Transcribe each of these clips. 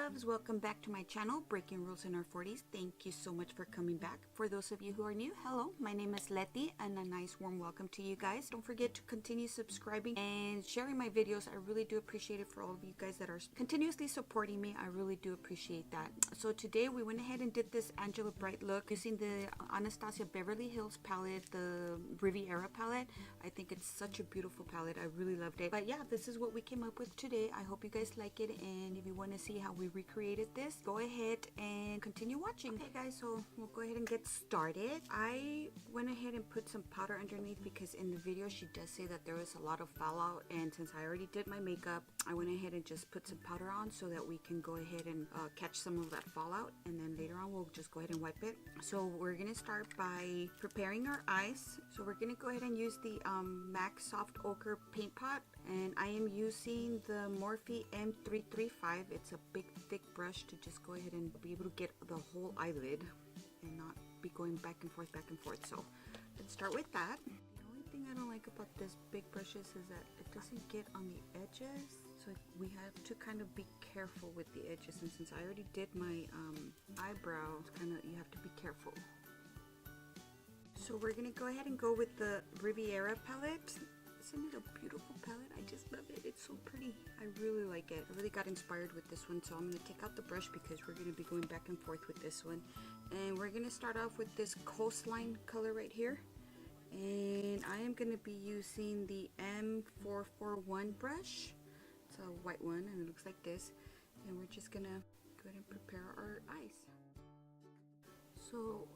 loves, welcome back to my channel, Breaking Rules in Our 40s. Thank you so much for coming back. For those of you who are new, hello, my name is Letty and a nice warm welcome to you guys. Don't forget to continue subscribing and sharing my videos. I really do appreciate it for all of you guys that are continuously supporting me. I really do appreciate that. So today we went ahead and did this Angela Bright look using the Anastasia Beverly Hills palette, the Riviera palette. I think it's such a beautiful palette. I really loved it. But yeah, this is what we came up with today. I hope you guys like it, and if you want to see how we recreated this, go ahead and continue watching. Okay guys, so we'll go ahead and get started. I went ahead and put some powder underneath because in the video she does say that there was a lot of fallout, and since I already did my makeup, I went ahead and just put some powder on so that we can go ahead and catch some of that fallout, and then later on we'll just go ahead and wipe it. So we're gonna start by preparing our eyes. So we're gonna go ahead and use the MAC Soft Ochre paint pot, and I am using the Morphe M335. It's a big thick brush to just go ahead and be able to get the whole eyelid and not be going back and forth. So let's start with that. The only thing I don't like about this big brushes is that it doesn't get on the edges, so we have to kind of be careful with the edges, and since I already did my eyebrow, it's kind of, you have to be careful. So we're gonna go ahead and go with the Riviera palette. Isn't it a beautiful palette? I just love it. It's so pretty. I really like it. I really got inspired with this one, so I'm going to take out the brush because we're going to be going back and forth with this one. And we're going to start off with this coastline color right here. And I am going to be using the M441 brush. It's a white one and it looks like this. And we're just going to go ahead and prepare our eyes. So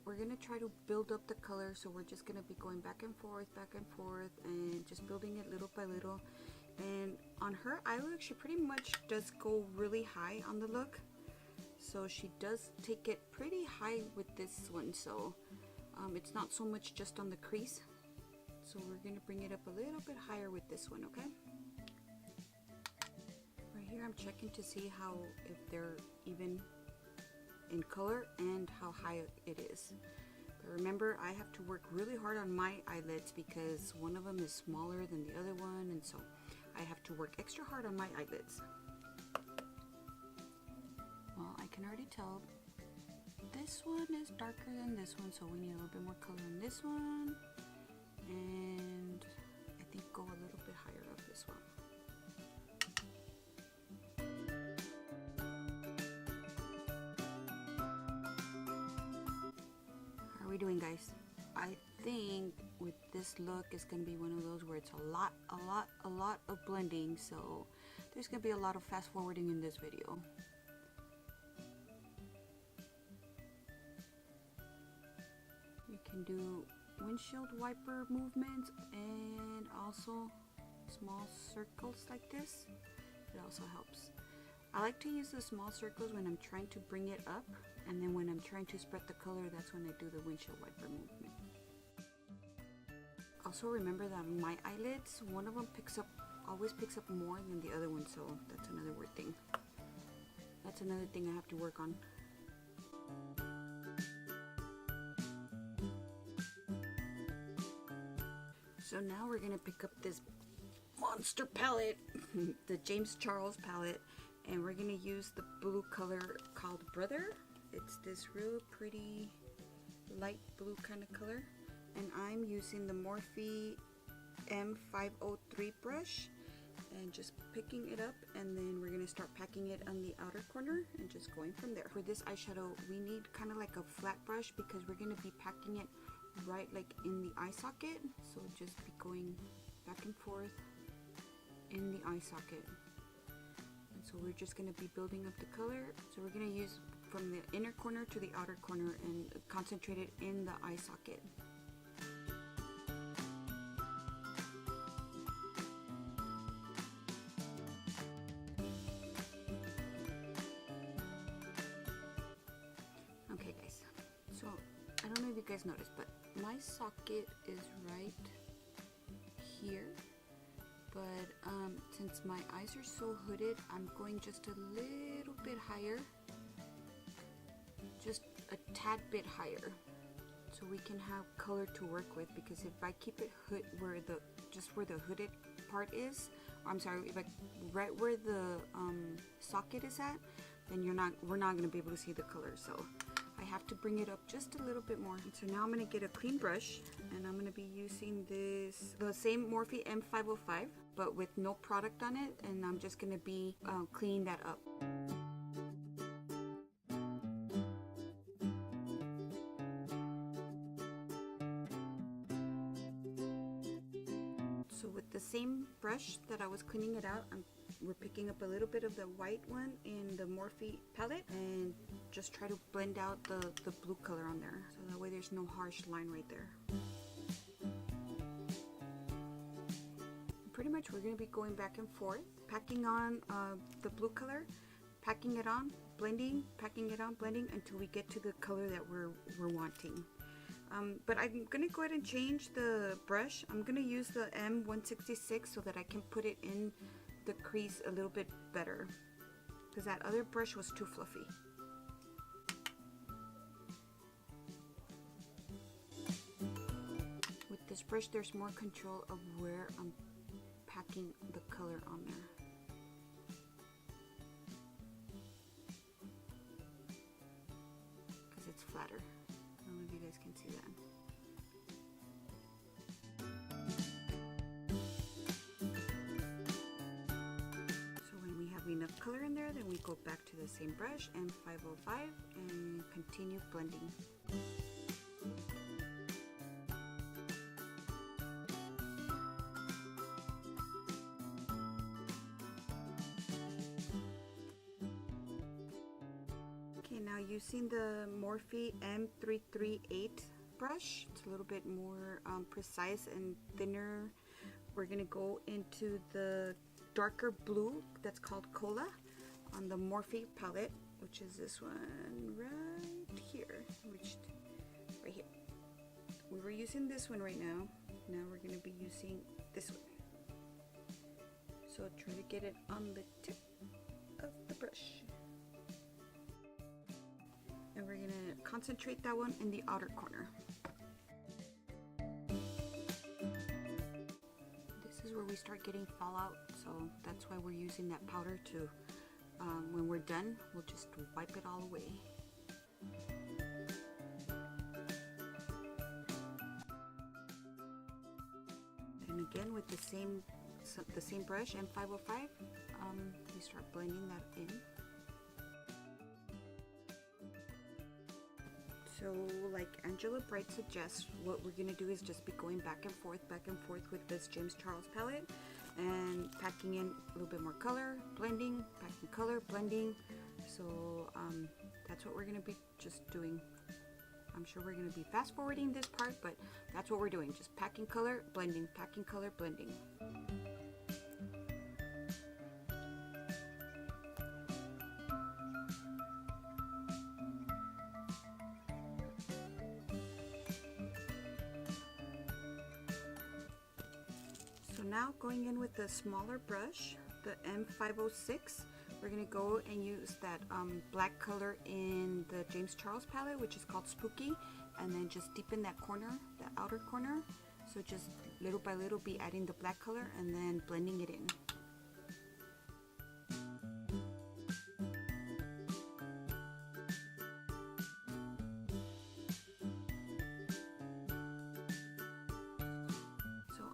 we're going to try to build up the color, so we're just going to be going back and forth and just building it little by little. And on her eye look, she pretty much does go really high on the look, so she does take it pretty high with this one, so it's not so much just on the crease, so we're going to bring it up a little bit higher with this one. Okay, right here I'm checking to see how, if they're even in color and how high it is. But remember, I have to work really hard on my eyelids because one of them is smaller than the other one, and so I have to work extra hard on my eyelids. Well, I can already tell this one is darker than this one, so we need a little bit more color on this one, and I think go a little bit higher up this one. How are we doing, guys? I think with this look it's gonna be one of those where it's a lot of blending, so there's gonna be a lot of fast forwarding in this video. You can do windshield wiper movements and also small circles like this. It also helps. I like to use the small circles when I'm trying to bring it up, and then when I'm trying to spread the color, that's when I do the windshield wiper movement. Also remember that my eyelids, one of them always picks up more than the other one, so that's another weird thing. That's another thing I have to work on. So now we're gonna pick up this monster palette, the James Charles palette, and we're gonna use the blue color called Brother. It's this real pretty light blue kind of color, and I'm using the Morphe M503 brush and just picking it up, and then we're gonna start packing it on the outer corner and just going from there. For this eyeshadow, we need kind of like a flat brush because we're gonna be packing it right like in the eye socket, so just be going back and forth in the eye socket. And so we're just going to be building up the color, so we're going to use from the inner corner to the outer corner and concentrate it in the eye socket. Okay guys, so I don't know if you guys noticed, but my socket is right here, but since my eyes are so hooded, I'm going just a little bit higher, just a tad bit higher, so we can have color to work with. Because if I keep it where the hooded part is, I'm sorry, if I right where the socket is at, then we're not going to be able to see the color. So I have to bring it up just a little bit more. And so now I'm going to get a clean brush, and I'm going to be using the same Morphe M505, but with no product on it, and I'm just going to be cleaning that up. So with the same brush that I was cleaning it out, we're picking up a little bit of the white one in the Morphe palette and just try to blend out the blue color on there, so that way there's no harsh line right there. Pretty much we're going to be going back and forth, packing on the blue color, packing it on, blending, packing it on, blending until we get to the color that we're wanting. But I'm going to go ahead and change the brush. I'm going to use the M166 so that I can put it in the crease a little bit better, because that other brush was too fluffy. With this brush, there's more control of where I'm packing the color on there. Because it's flatter. I don't know if you guys can see that. Enough color in there, then we go back to the same brush, M505, and continue blending. Okay, now using the Morphe M338 brush, it's a little bit more precise and thinner. We're gonna go into the darker blue that's called Cola on the Morphe palette, which is this one right here, right here. We were using this one right now. Now we're going to be using this one. So try to get it on the tip of the brush. And we're going to concentrate that one in the outer corner. Where we start getting fallout, so that's why we're using that powder to when we're done, we'll just wipe it all away. And again with the same brush, M505, we start blending that in. So like Angela Bright suggests, what we're going to do is just be going back and forth with this James Charles palette and packing in a little bit more color, blending, packing color, blending. So that's what we're going to be just doing. I'm sure we're going to be fast forwarding this part, but that's what we're doing. Just packing color, blending, packing color, blending. Now going in with the smaller brush, the M506, we're going to go and use that black color in the James Charles palette, which is called Spooky, and then just deepen that corner, that outer corner. So just little by little be adding the black color and then blending it in.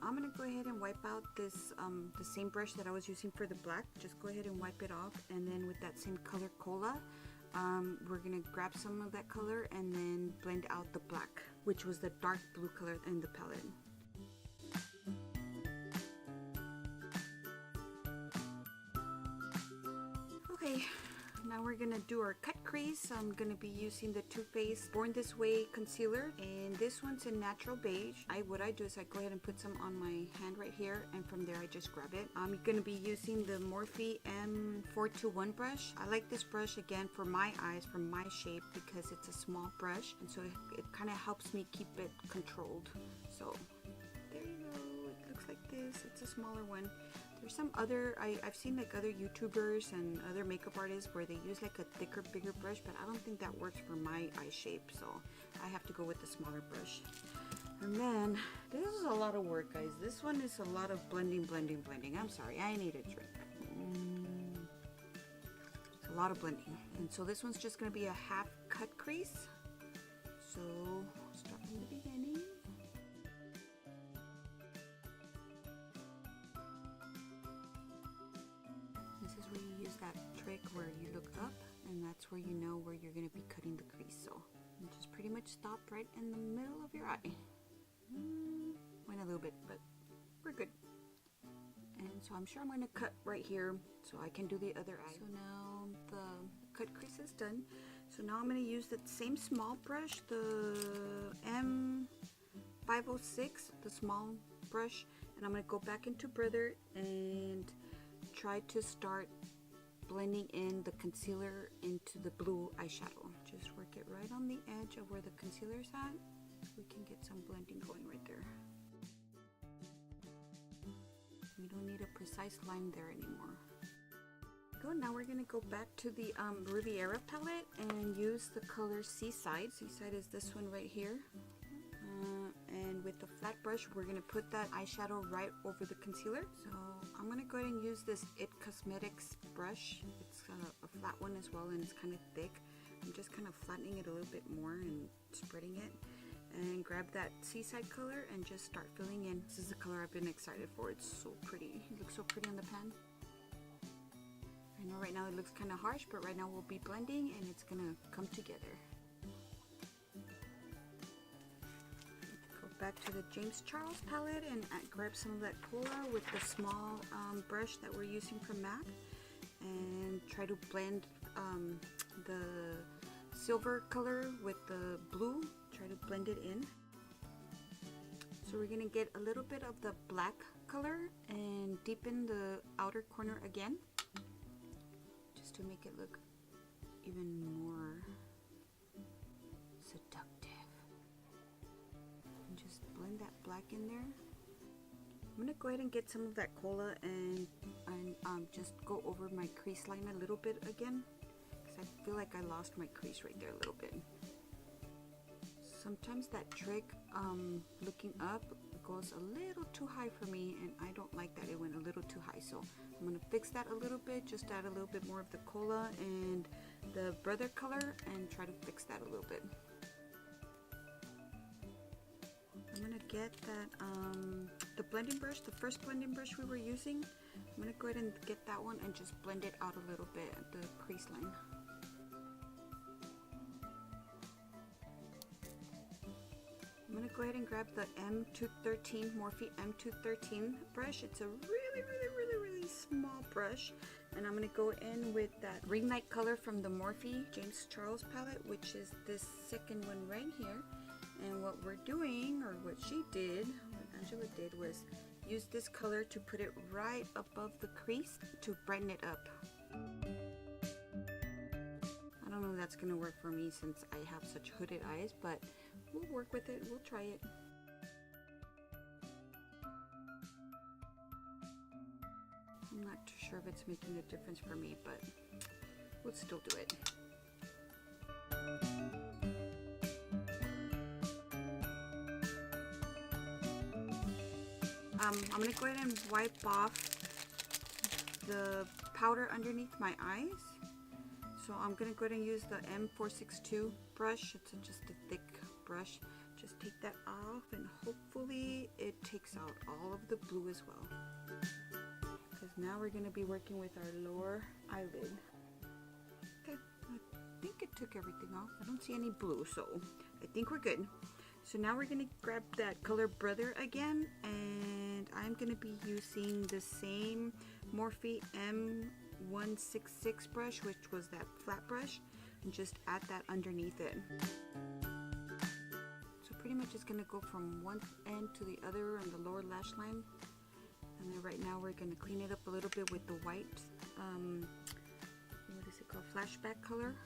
I'm gonna go ahead and wipe out this the same brush that I was using for the black. Just go ahead and wipe it off, and then with that same color Cola, we're gonna grab some of that color and then blend out the black, which was the dark blue color in the palette. Okay, now we're gonna do our cut crease. I'm gonna be using the Too Faced Born This Way concealer, and this one's in natural beige. What I do is I go ahead and put some on my hand right here, and from there I just grab it. I'm gonna be using the Morphe M421 brush. I like this brush again for my eyes, for my shape, because it's a small brush, and so it kind of helps me keep it controlled. So there you go, it looks like this. It's a smaller one. There's some other, I've seen like other YouTubers and other makeup artists where they use like a thicker, bigger brush, but I don't think that works for my eye shape, so I have to go with the smaller brush. And then, this is a lot of work, guys. This one is a lot of blending. I'm sorry, I need a drink. So lot of blending. And so this one's just going to be a half cut crease. So start from the beginning. This is where you use that trick where you look up, and that's where you know where you're going to be cutting the crease. So you just pretty much stop right in the middle of your eye. Went a little bit, but we're good. And so I'm sure I'm going to cut right here so I can do the other eye. So now the cut crease is done. So now I'm going to use the same small brush, the M506, the small brush, and I'm going to go back into Brother and try to start blending in the concealer into the blue eyeshadow. Just work it right on the edge of where the concealer's at so we can get some blending going right there. We don't need a precise line there anymore. Good, now we're going to go back to the Riviera palette and use the color Seaside. Seaside is this one right here. And with the flat brush, we're going to put that eyeshadow right over the concealer. So I'm going to go ahead and use this It Cosmetics brush. It's a flat one as well, and it's kind of thick. I'm just kind of flattening it a little bit more and spreading it. And grab that Seaside color and just start filling in. This is the color I've been excited for. It's so pretty. It looks so pretty on the pan. I know right now it looks kind of harsh, but right now we'll be blending and it's gonna come together. Go back to the James Charles palette and grab some of that cola with the small brush that we're using from MAC, and try to blend the silver color with the blue. Try to blend it in. So we're gonna get a little bit of the black color and deepen the outer corner again, just to make it look even more seductive. And just blend that black in there. I'm gonna go ahead and get some of that cola and just go over my crease line a little bit again, because I feel like I lost my crease right there a little bit. Sometimes that trick, looking up, goes a little too high for me, and I don't like that it went a little too high. So I'm going to fix that a little bit, just add a little bit more of the cola and the Brother color and try to fix that a little bit. I'm going to get that, the blending brush, the first blending brush we were using, I'm going to go ahead and get that one and just blend it out a little bit at the crease line. I'm going to go ahead and grab the M213, Morphe M213 brush. It's a really small brush. And I'm going to go in with that Ring Light color from the Morphe James Charles palette, which is this second one right here. And what we're doing, or what she did, what Angela did, was use this color to put it right above the crease to brighten it up. I don't know if that's going to work for me since I have such hooded eyes, but we'll work with it. We'll try it. I'm not too sure if it's making a difference for me, but we'll still do it. I'm going to go ahead and wipe off the powder underneath my eyes. So I'm going to go ahead and use the M462 brush. It's just a thick brush. Just take that off and hopefully it takes out all of the blue as well. Because now we're going to be working with our lower eyelid. Okay, I think it took everything off. I don't see any blue, so I think we're good. So now we're going to grab that color Brother again, and I'm going to be using the same Morphe M166 brush, which was that flat brush, and just add that underneath it. So pretty much it's going to go from one end to the other on the lower lash line. And then right now we're going to clean it up a little bit with the white, what is it called, flashback color.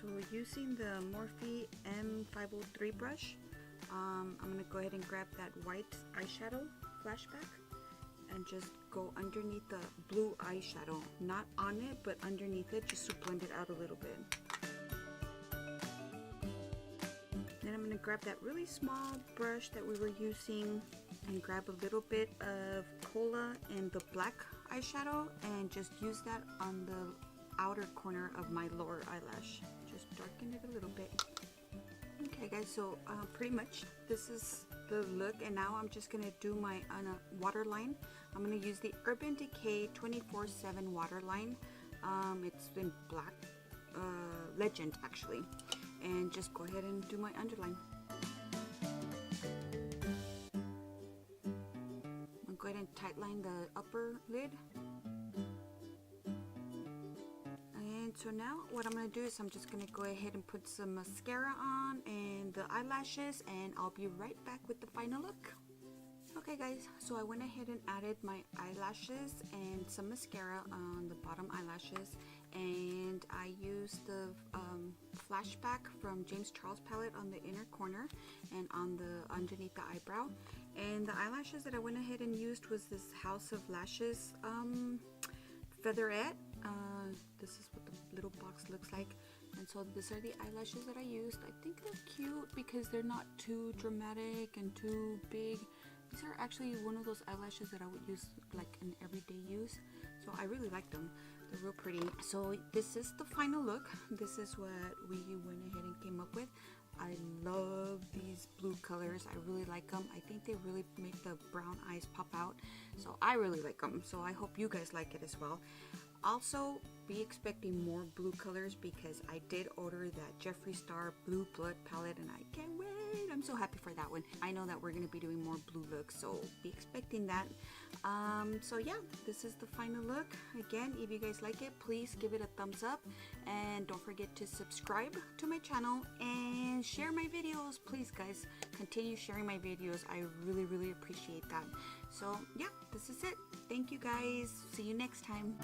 So using the Morphe M503 brush, I'm going to go ahead and grab that white eyeshadow flashback and just go underneath the blue eyeshadow, not on it but underneath it, just to blend it out a little bit. Then I'm going to grab that really small brush that we were using and grab a little bit of Cola and the black eyeshadow and just use that on the outer corner of my lower eyelash. Just darken it a little bit. Okay guys, so pretty much this is the look, and now I'm just gonna do my waterline. I'm gonna use the Urban Decay 24/7 waterline. It's in black Legend actually, and just go ahead and do my underline. I'll go ahead and tightline the upper lid. And so now what I'm going to do is I'm just going to go ahead and put some mascara on and the eyelashes, and I'll be right back with the final look. Okay guys, so I went ahead and added my eyelashes and some mascara on the bottom eyelashes, and I used the flashback from James Charles palette on the inner corner and on the underneath the eyebrow. And the eyelashes that I went ahead and used was this House of Lashes featherette. This is what the little box looks like, and so these are the eyelashes that I used. I think they're cute because they're not too dramatic and too big. These are actually one of those eyelashes that I would use like in everyday use, so I really like them. They're real pretty. So this is the final look. This is what we went ahead and came up with. I love these blue colors. I really like them. I think they really make the brown eyes pop out, so I really like them. So I hope you guys like it as well. Also, be expecting more blue colors because I did order that Jeffree Star Blue Blood palette, and I can't wait. I'm so happy for that one. I know that we're going to be doing more blue looks, so be expecting that. So yeah, this is the final look. Again, if you guys like it, please give it a thumbs up, and don't forget to subscribe to my channel and share my videos. Please guys, continue sharing my videos. I really appreciate that. So yeah, this is it. Thank you guys. See you next time.